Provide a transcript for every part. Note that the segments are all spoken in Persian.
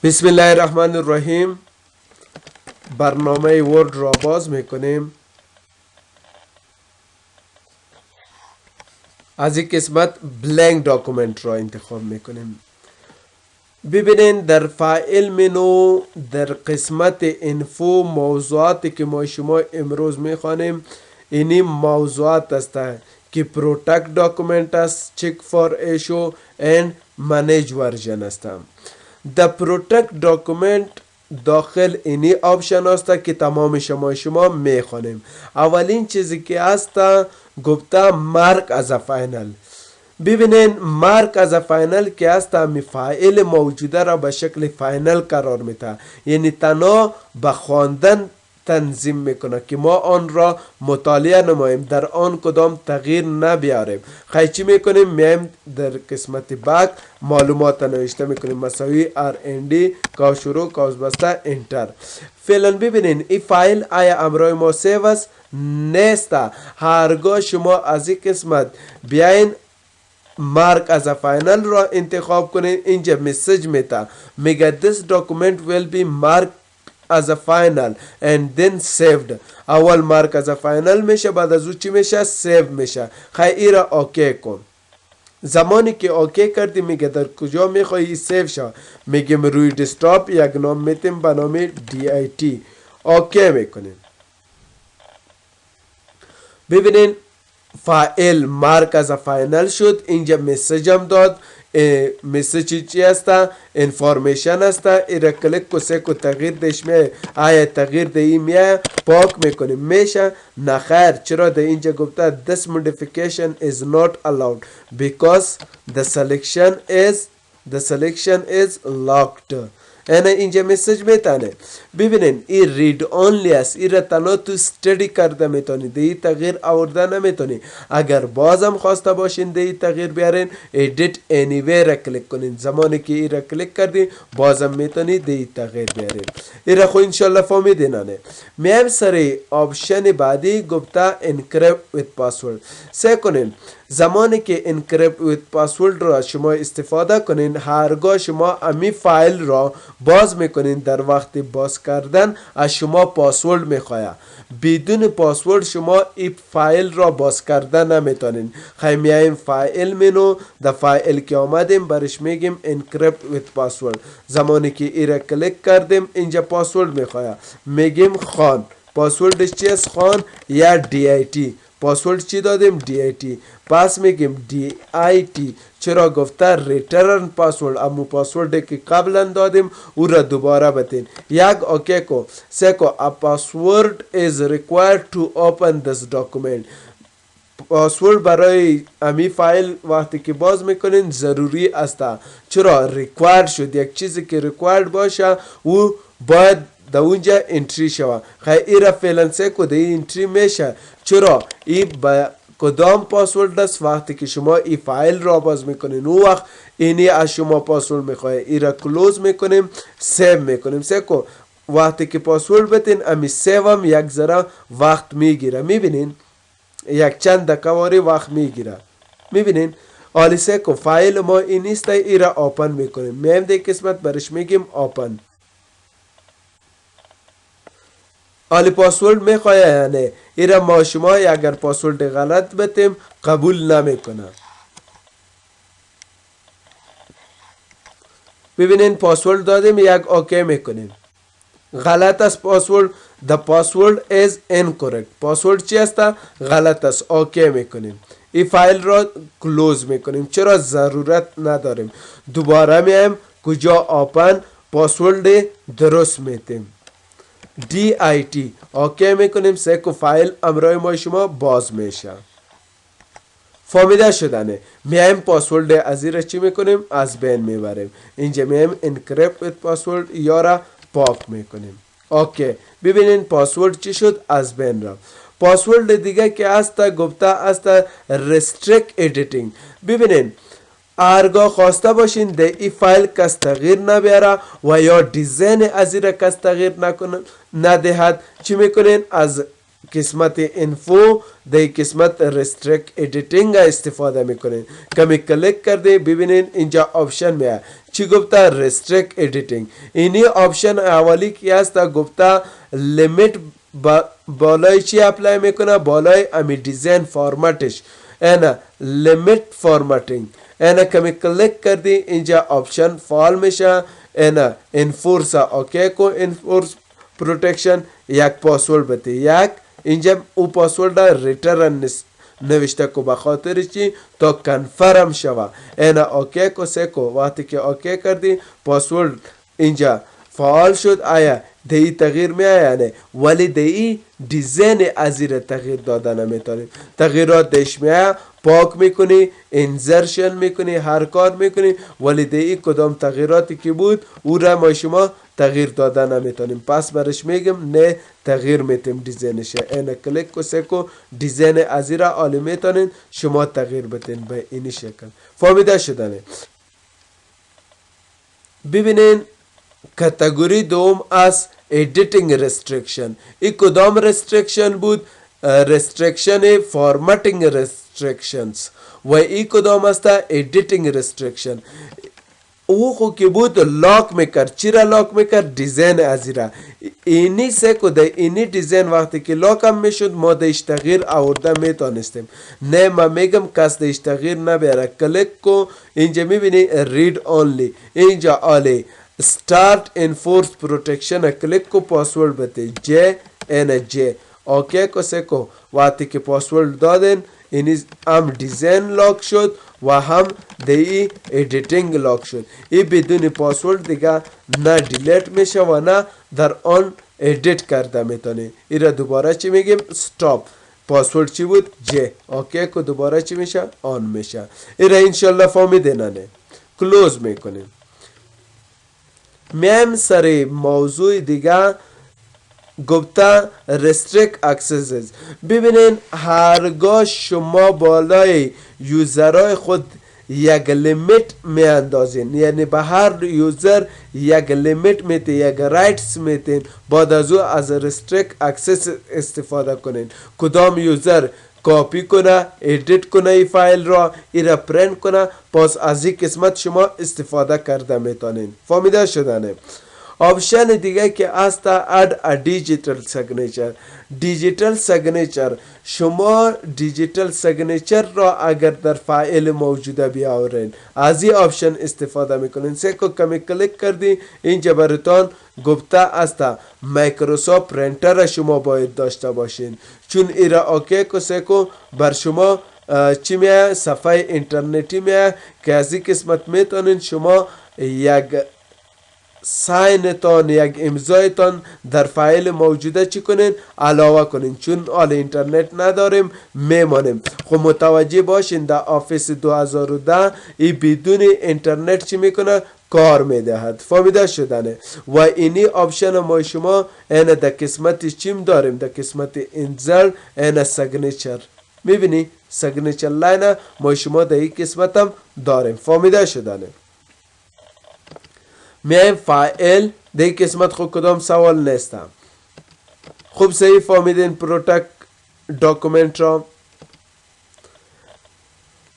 बिस्मिल्लाहिर्रहमानिर्रहीम। برنامه ورد را باز میکنیم. از این قسمت بلنک داکومنت را انتخاب میکنیم. ببینین در فایل منو در قسمت انفو موضوعاتی که ما شما امروز میخوانیم اینی موضوعات است که پروتکت داکومنت است، چک فور ایشو اند منیج ورژن است. در پروتکت داکومنت داخل اینی آپشن است که تمام شما میخوانیم. اولین چیزی که هست گفته مارک از فاینل. ببینین مارک از فاینل که هست می فایل موجوده را به شکل فاینل قرار میده، یعنی تنها به خواندن تنظیم میکنه که ما آن را مطالعه نماییم، در آن کدام تغییر نبیاریم. خیلی چی میکنیم؟ میایم در قسمت بک معلومات نوشته میکنیم مساوی RND کاو شروع کاوز بسته انتر. فعلا ببینین این فایل آیا امروی ما سیو است؟ نیست. هرگاه شما از این قسمت بیاین مارک از فاینل را انتخاب کنین، اینجا مسیج میده میگه this document will be marked as a final and then saved. اول مارک از فاینل میشه، بعد از او چی میشه؟ سیو میشه. خیلی را اوکی کن. زمانی که اوکی کردی میگه در کجا میخوایی سیو شد، میگیم روی دسکتاپ یک نام میتیم به نام DIT. اوکی میکنیم. ببینین فایل مارک از فاینل شد. اینجا مسیج هم داد. مسیج چی هست؟ انفارمیشن هست. ایره کلیک کو سه کو تغییر دش میه، آیا تغییر دی میه پاک میکنیم میشه؟ نخیر. چرا؟ ده اینجا گفته this modification is not allowed because the selection is locked. اینه اینجا مسیج میتانه. ببینین این رید اونلی است. این را تنها تو استدی کرده میتونی، دی تغییر آورده نمیتونی. اگر بازم خواسته باشین دی تغییر بیارین edit anywhere را کلیک کنین. زمانی که این را کلیک کردین بازم میتونی دی تغییر بیارین. این را خو انشالله فهمیدین. میم سری آپشن بعدی گفته encrypt with password. سه کنین. زمانی که encrypt with password را شما استفاده کنین، هرگاه شما امی فایل را باز میکنین، در وقت باز کردن از شما پاسورد میخواه. بدون پاسورد شما این فایل را باز کردن نمیتونین. خیلی میایم فایل منو، در فایل که آمدیم برش میگیم encrypt with password. زمانی که ای را کلیک کردیم اینجا پاسورد میخواه، میگیم خان. پاسوردش چی است؟ خان یا DIT. پاسورد چی دادیم؟ DIT. پس میگیم DIT. چرا؟ گفته ریترن پاسورد. امو پاسورد که قبلا دادیم او را دوباره بتین. یک اوکی کو. سه کو a password is required to open this document. پاسورد برای امی فایل وقتی که باز میکنین ضروری است. چرا؟ ریکوایر شد. یک چیزی که ریکوایر باشه او باید در اونجا انتری شود. خیلی را فعلا سه کو ده انتری میشه. چرا؟ این با کدام پاسورد است؟ وقتی که شما این فایل را باز میکنین اون وقت اینی از شما پاسورد میخواه. این را کلوز میکنیم، سیو میکنیم. سه کو وقتی که پاسورد بتین امی سیو هم یک ذره وقت میگیره. میبینین یک چند دقیقه واری وقت میگیره. میبینین آلی سه کو فایل ما این نیست. این را اوپن میکنیم. میم ده قسمت برش میگیم اوپن. آلی پاسورد میخواه یا نه؟ ایره ما شما اگر پاسورد غلط بتیم قبول نمیکنه. ببینین پاسورد دادیم، یک اوکی میکنیم. غلط است پاسورد. the password is incorrect. پاسورد چی است؟ غلط است. اوکی میکنیم. این فایل را کلوز میکنیم. چرا؟ ضرورت نداریم. دوباره میایم کجا؟ اوپن. پاسورد درست میتیم DIT. اوکی میکنیم. سه کو فایل امروی ما شما باز میشه. فهمیده شدنه. میایم پاسورد از این را چی میکنیم؟ از بین میبریم. اینجا میایم encrypt with password یا را پاک میکنیم. اوکی. ببینین پاسورد چی شد؟ از بین رفت. پاسورد دیگه که هست گفته است restrict editing. ببینین هرگاه خواسته باشین ده ای فایل کس تغییر نبیاره و یا دیزاین از این کس تغییر ندهد، چی میکنین؟ از قسمت اینفو در قسمت رستریکت ادیتینگ استفاده میکنین. کمی کلیک کرده ببینین اینجا آپشن میاد چی گفته؟ رستریکت ادیتینگ. اینی آپشن اولی کی هست؟ گفته لیمیت بالای چی اپلای میکنه؟ بالای امی دیزاین فارمتش اینا لیمیت فارمتینگ. اینا کمی کلیک کردی اینجا آپشن فعال میشه. اینا انفورس اوکی کو انفورس پروتکشن یک پاسورد بده یک اینجا او پاسورد ریترن نوشته کو بخاطر چی تا کنفرم شوه. اینا اوکی کو سکو وقتی که اوکی کردی پاسورد اینجا فعال شد. آیا دی تغییر می آیا نه؟ ولی دی دیزاین ازیر تغییر داده نمیتونی. تغییرات دیش می آیا پاک میکنی انزرشن میکنی هر کار میکنی ولی دی کدام تغییراتی که بود او را ما شما تغییر داده نمیتونیم. پس برش میگم نه تغییر میتیم دیزاینش. اینا کلیک کو سکو دیزاین ازیر آلی میتونین شما تغییر بتین به اینی شکل. فهمیده شده نه؟ ببینین کاتگوری دوم از editing restriction. ای کدام restriction بود؟ restriction formatting restrictions. و ای کدام است؟ editing restriction. او خو که بود لاک میکرد. چرا لاک میکرد؟ دیزاین ازیرا. اینی سه که ده اینی دیزاین وقتی که لاک هم میشد ما دیش تغییر آورده میتونستیم. نه ما میگم کس دیش تغییر نبیاره. کلیک کو اینجا میبینی read only اینجا آلی start enforce protection کلیک کو پاسورد بده جه این جه اوکی کو سکو وقتی که پاسورد دادن این هم دیزاین لاک شد و هم دی ایدیتینگ لاک شد. ای بدون پاسورد دیگه نه دیلیت میشه و نه در آن ایدیت کرده میتونی. ای را دوباره چی میگیم؟ استاپ. پاسورد چی بود؟ جه اوکی کو دوباره چی میشه؟ آن میشه. ای را انشالله فهمیدین نه؟ کلوز میکنیم. میایم سر موضوع دیگه گفته restrict accesses. ببینین هرگاه شما بالای یوزرهای خود یک لیمیت می اندازین یعنی به هر یوزر یک لیمیت میتین یک رایتس میتین بعد از او از restrict access استفاده کنین. کدام یوزر کپی کنه ادیت کنه ای فایل را ای را پرینت کنه پس از این قسمت شما استفاده کرده میتونین. فهمیده شدنه؟ آپشن دیگه که است اد ا دیجیتال سیگنچر. دیجیتال سیگنچر شما دیجیتال سیگنچر را اگر در فایل موجوده بیاورین از این آپشن استفاده میکنین. سکو کمی کلیک کردی اینجا براتون گفته است مایکروسافت پرینتر شما باید داشته باشین چون ایرا اوکی کو سکو بر شما چی میه صفحه اینترنتی میه که از این قسمت میتونین شما یک ساینتان یک امضایتان در فایل موجوده چی کنین علاوه کنین چون آل اینترنت نداریم میمانیم. خب متوجه باشین در آفیس 2010 ای بدون اینترنت چی میکنه کار میدهد. فهمیده شدنه؟ و اینی آپشن ما شما این در قسمت چیم داریم در قسمت انزل این سیگنچر میبینی سیگنچر لاین ما شما در این قسمت هم داریم. فهمیده شدنه؟ میایم فایل در قسمت خود کدام سوال نیستم. خوب صحیح فهمیدین پروتکت داکومنت را.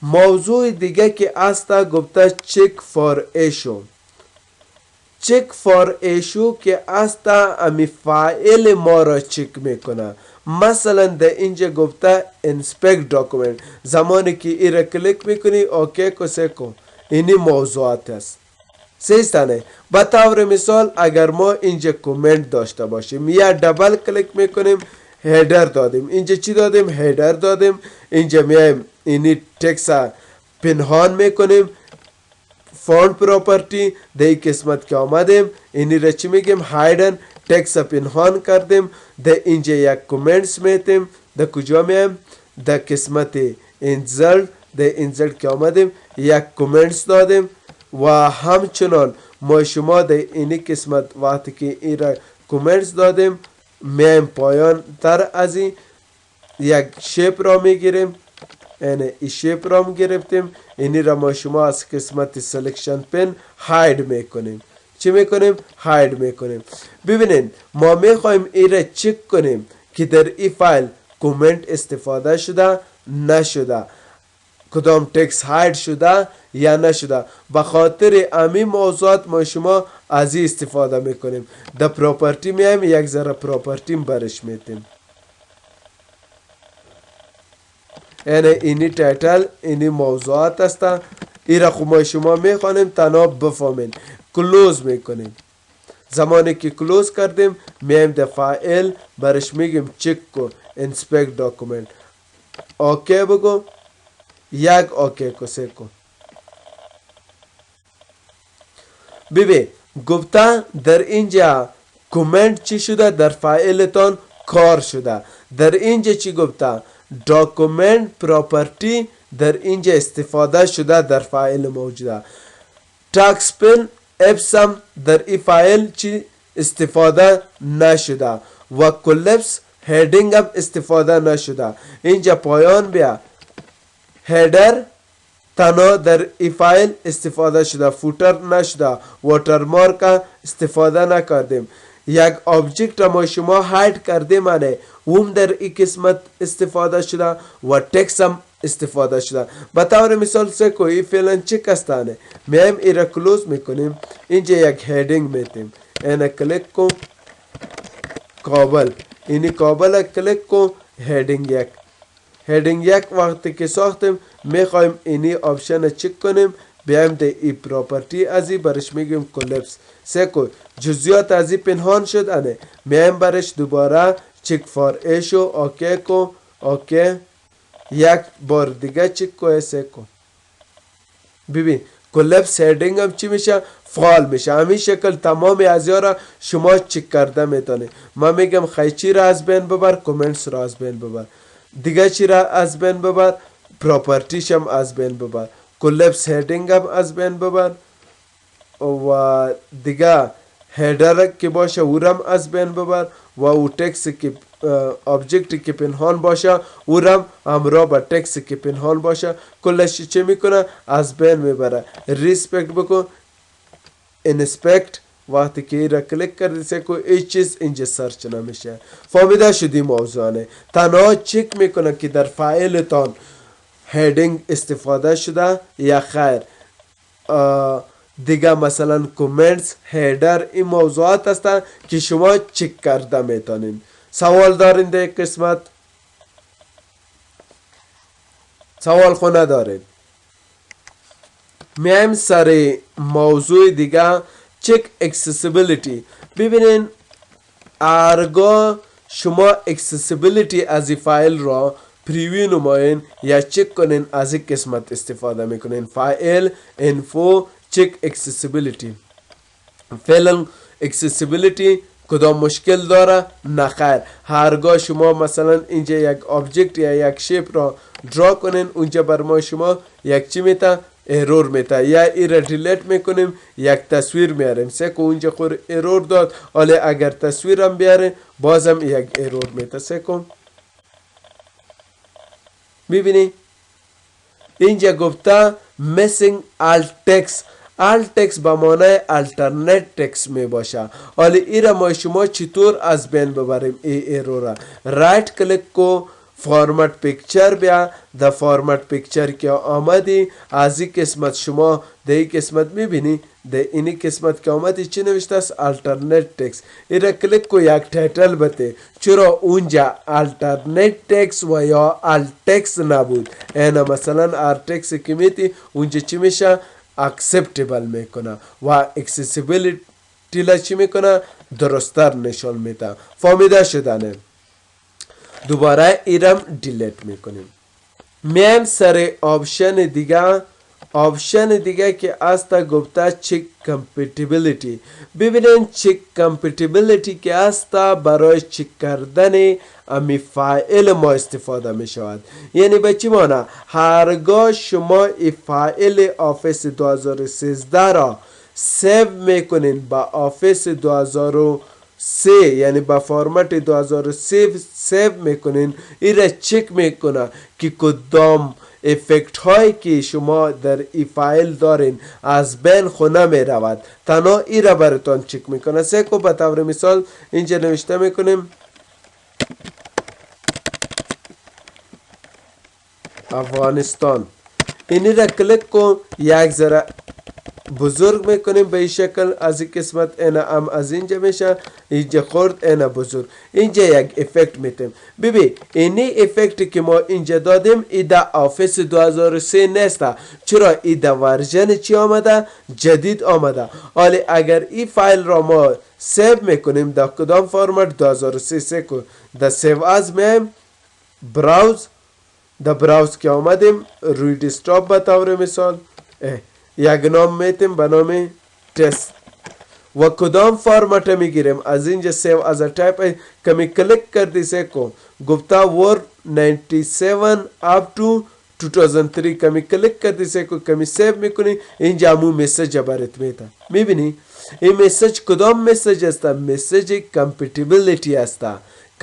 موضوع دیگه که است گفته چک فار ایشو. چک فار ایشو که است امی فایل ما را چک میکنه. مثلا در اینجا گفته انسپکت داکومنت زمانی که ای را کلیک میکنی اوکی کو سکو اینی موضوعات است. سیستانه به طور مثال اگر ما اینجا کومنت داشته باشیم یا دبل کلیک میکنیم هیدر دادیم اینجا چی دادیم هیدر دادیم اینجا میایم اینی تکس پنهان میکنیم فونت پراپرتی در قسمت که آمدیم اینی را چی میگیم هایدن تکس پنهان کردیم در اینجا یک کومنتس میتیم در کجا میایم در قسمت انزلت در انزلت که آمدیم یک کومنتس دادیم و همچنان ما شما در اینی قسمت وقتی که این را کومنتس دادیم میایم پایان تر از این یک شیپ را میگیریم این شیپ را گرفتیم اینی را ما شما از قسمت سلکشن پن هاید میکنیم. چی میکنیم؟ هاید میکنیم. ببینین ما میخوایم این را چک کنیم که در این فایل کامنت استفاده شده نشده، کدام تکس هاید شده یا نشده. به خاطر امی موضوعات ما شما از این استفاده میکنیم. در پراپرتی میایم یک ذره پراپرتی برش میتیم. یعنی اینی تایتل اینی موضوعات است. این را خب ما شما میخوانیم تنها بفهمین. کلوز میکنیم. زمانی که کلوز کردیم میایم در فایل برش میگیم چک کو انسپکت داکومنت. اوکی بگو، یک اوکی کو سکو. ببین گفته در اینجا کامنت چی شده؟ در فایلتان کار شده. در اینجا چی گفته؟ داکومنت پراپرتی در اینجا استفاده شده در فایل موجوده. تاکس پن اپسم در این فایل چی استفاده نشده و کلپس هیدینگ هم استفاده نشده. اینجا پایان بیا هیدر تنها در ای فایل استفاده شده، فوتر نشده، واترمارک استفاده نکردیم. یک آبجکت ما شما هاید کردیم انه اون در ای قسمت استفاده شده و تکس هم استفاده شده. به طور مثال سکو ای فعلا چک استانه میایم ایرا کلوز میکنیم. اینجا یک هیدینگ میتیم، اینا کلیک کن کابل، اینی کابل کلیک کن هیدینگ یک. هیدینگ یک وقتی که ساختیم میخوایم اینی آپشن چک کنیم، بیایم در ای پراپرتی ازی برش میگیم کلپس. سکو جزئیات ازی پنهان شد انه میایم برش دوباره چک فار ایشو اوکی کو اوکی. یک بار دیگه چک کو سکو. ببین کلپس هیدینگ هم چی میشه؟ فعال میشه. همین شکل تمام ازیا را شما چک کرده میتونه. من میگم خیچی را از بین ببر، کامنتس را از بین ببر، دیگه چی را از بین ببر، پراپرتیش هم از بین ببر، کلپس هیدینگ هم از بین ببر و دیگه هیدر که باشه اورم از بین ببر و او تکس که آبجکتی که پنهان باشه اورم همراه با تکس که پنهان باشه کلش چه میکنه؟ از بین میبره. ریسپکت بکن انسپکت. وقتی که ایرا کلیک کردی سکو هیچ چیز اینجا سرچ نمیشه. فهمیده شدی موضوعانه؟ تنها چک میکنه که در فایلتان هیدینگ استفاده شده یا خیر. دیگه مثلا کومنتس، هیدر، این موضوعات هستن که شما چک کرده میتونین. سوال دارین در قسمت؟ سوال خو ندارین. میایم سر موضوع دیگه چک اکسسیبیلیتی. ببینین هرگاه شما اکسسیبیلیتی از این فایل را پریویو نماین یا چک کنین از این قسمت استفاده میکنین. فایل انفو چک اکسسیبیلیتی. فعلا اکسسیبیلیتی کدام مشکل داره؟ نخیر. هرگاه شما مثلا اینجا یک آبجکت یا یک شیپ را درا کنین اونجا بر ما شما یک چی میته؟ ایرور میته. یا ای را دیلیت میکنیم یک تصویر میاریم سکو اونجا خور ایرور داد، ولی اگر تصویرم بیاره بازم یک ایرور میته سکو. میبینی اینجا گفته missing alt text. alt text به معنای alternate text می باشه. ولی ای را ما شما چطور از بین ببریم ای ایرور؟ رایت کلیک کو فارمت پیکچر بیا. در فارمت پیکچر که آمدی از این قسمت شما در این قسمت میبینی در اینی قسمت که آمدی چی نوشته است؟ alternate text. ای را کلیک کو یک تایتل بده. چرا اونجا alternate text و یا alt text نبود؟ اینا مثلا alt text که میتی اونجا چی میشه؟ acceptable میکنه و accessibility لا چی میکنه؟ درستر نشان میده. فهمیده شدنه؟ دوباره ایرم دیلیت میکنیم. میایم سر آپشن دیگه. آپشن دیگه که است گفته چک کمپیتیبیلیتی. ببینین چک کمپیتیبیلیتی که است برای چک کردن امی فایل ما استفاده می شود. یعنی به چی معنی؟ هرگاه شما ای فایل آفیس 2013 را سیو میکنین با آفیس 2003 یعنی با فرمت 2003 سیو میکنین، ای را چک میکنه که کدام افکت هایی که شما در ای فایل دارین از بین خو نمی رود. تنها ای را براتون چک میکنه. سکو به طور مثال اینجا نوشته میکنیم افغانستان. اینی را کلیک کن، یک ذره بزرگ میکنیم به این شکل. از این قسمت اینا هم از اینجا میشه، اینجا خورد اینا بزرگ. اینجا یک افکت میتیم. ببین اینی افکتی که ما اینجا دادیم ایده آفیس 2003 نیست. چرا؟ ایده ورژن چی آمده؟ جدید آمده. حالی اگر این فایل را ما سیو میکنیم در کدام فرمت؟ 2003 کو در سیو از میم براوز. در براوز که آمدیم روی دسکتاپ به طور مثال یک نام میتیم به نام تست و کدام فرمت میگیریم. از اینجا سیو از تایپ کمی کلیک کردی سیکو گفتا ورد 97 up to 2003 کمی کلیک کردی سیکو کمی سیو میکنی. اینجا همون مسیج برات میده. میبینی این مسیج کدام مسیج است؟ مسیج کمپیتیبیلیتی است.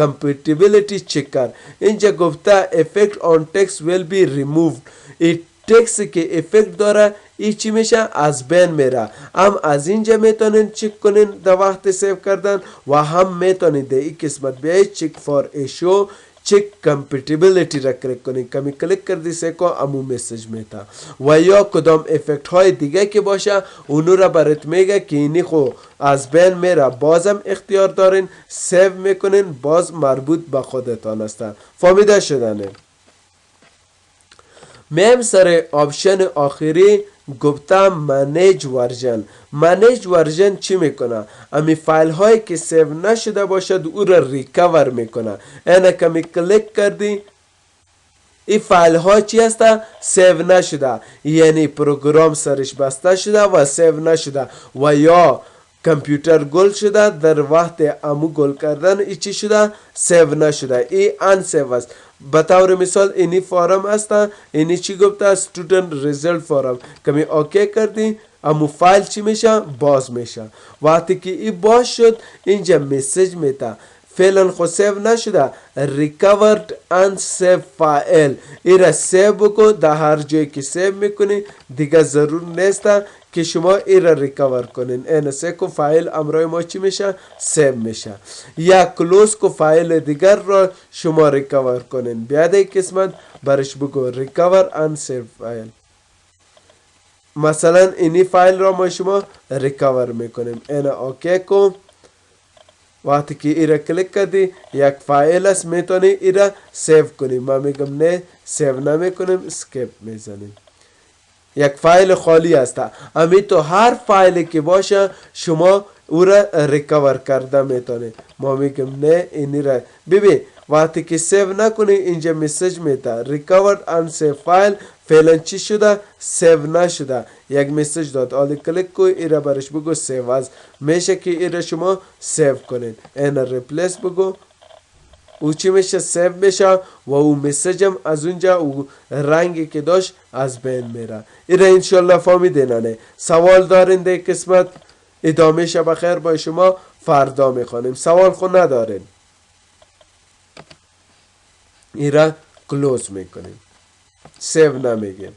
compatibility checker. اینجا گفته effect on text will be removed. این تکست که افکت داره این چی میشه؟ از بین میره. هم از اینجا میتونین چک کنین در وقت سیو کردن و هم میتونین در این قسمت بیایید چک فار ایشو چک کمپیتیبیلیتی را کلیک کنین. کمی کلیک کردی سیکو امو میسیج میده و یا کدام افکت های دیگه که باشه اونو را برات میگه که اینی خو از بین میره. بازم اختیار دارین سیو میکنین، باز مربوط به خودتان است. فهمیده شدنه؟ میم سر آپشن آخری گفته منیج ورژن. منیج ورژن چی میکنه؟ امی فایل هایی که سیو نشده باشد او را ریکور میکنه. اینا کمی کلیک کردی این فایل ها چی هسته؟ سیو نشده، یعنی پروگرام سرش بسته شده و سیو نشده و یا کامپیوتر گل شده. در وقت امو گل کردن ای چی شده؟ سیو نشده. ای ان سیو است. به طور مثال اینی فارم است. اینی چی گفته؟ استودنت ریزلت فارم. کمی اوکی کردی امو فایل چی میشه؟ باز میشه. وقتی که ای باز شد اینجا مسیج میده فعلا خود سیو نشده recovered unsaved file. ای را سیو بکن در هر جایی که سیو میکنی دیگه ضرور نیست که شما ای را ریکور کنین. این سیکو فایل امرای ما چی میشه؟ سیو میشه. یا کلوز کو فایل دیگر را شما ریکور کنین. بیاد این قسمت برش بگو recover unsaved file. مثلا اینی فایل را ما شما ریکور میکنیم. این اوکی کن. وقتی که ای را کلیک کردی یک فایل است میتونی ای را سیو کنی. ما میگم نه سیو نمیکنیم، اسکیپ میزنیم. یک فایل خالی است. امی تو هر فایلی که باشه شما او را ریکور کرده میتونی. ما میگم نه اینی را ببین وقتی که سیو نکنی اینجا مسیج میده recovered unsaved file. فعلا چی شده؟ سیو نشده. یک مسیج داد. حالی کلیک کوی ای را برش بگو سیو از میشه که ای را شما سیو کنین. این ریپلیس بگو او چی میشه؟ سیو میشه و او مسیج هم از اونجا او رنگی که داشت از بین میره. ای را انشالله فهمیدین. سوال دارین در قسمت؟ ادامه شب خیر با شما فردا میخوانیم. سوال خود ندارین ای را کلوز میکنیم، سیو نمیگیم.